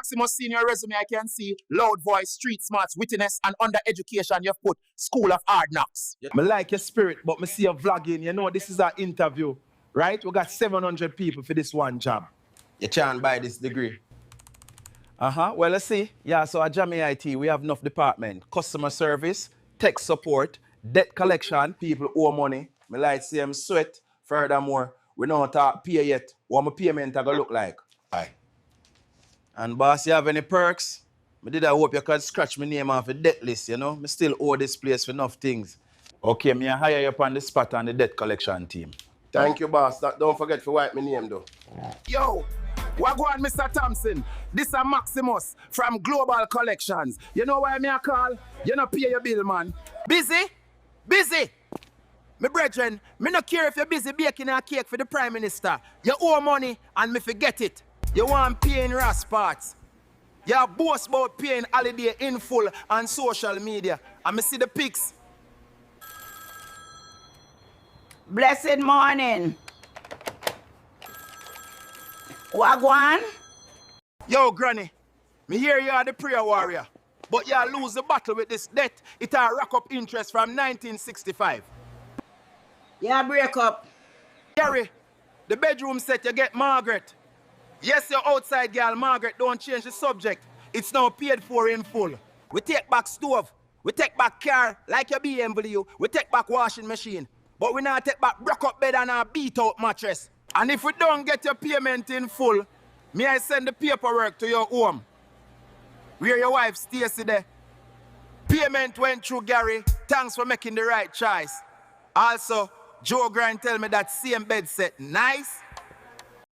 Maximus senior resume, I can see loud voice, street smarts, wittiness, and under education you've put School of Hard Knocks. I like your spirit, but me see you vlogging. You know, this is our interview, right? We got 700 people for this one job. You can't buy this degree. Well, let's see. Yeah, so at Jamaican, we have enough department. Customer service, tech support, debt collection, people owe money. Me like see them sweat. Furthermore, we don't talk pay yet. What my payment I gonna look like? Aye. And boss, you have any perks? I hope you could scratch my name off the debt list, you know? Me still owe this place for enough things. Okay, me I hire you up on the spot on the debt collection team. Thank you, boss. Don't forget to wipe my name, though. Yo, what go on, Mr. Thompson? This is Maximus from Global Collections. You know why me a call? You no pay your bill, man. Busy? Busy! Me brethren, me no care if you're busy baking a cake for the Prime Minister. You owe money and me forget it. You want paying Ras parts. You boast about paying holiday in full on social media. And me see the pics. Blessed morning. Wagwan? Yo, Granny, me hear you are the prayer warrior. But you lose the battle with this debt. It'll rack up interest from 1965. Yeah, break up. Gary, the bedroom set you get Margaret. Yes, your outside girl, Margaret, don't change the subject. It's now paid for in full. We take back stove. We take back car, like your BMW. We take back washing machine. But we not take back broke up bed and a beat out mattress. And if we don't get your payment in full, may I send the paperwork to your home. Where your wife stays there. Payment went through, Gary. Thanks for making the right choice. Also, Joe Grind tell me that same bed set nice.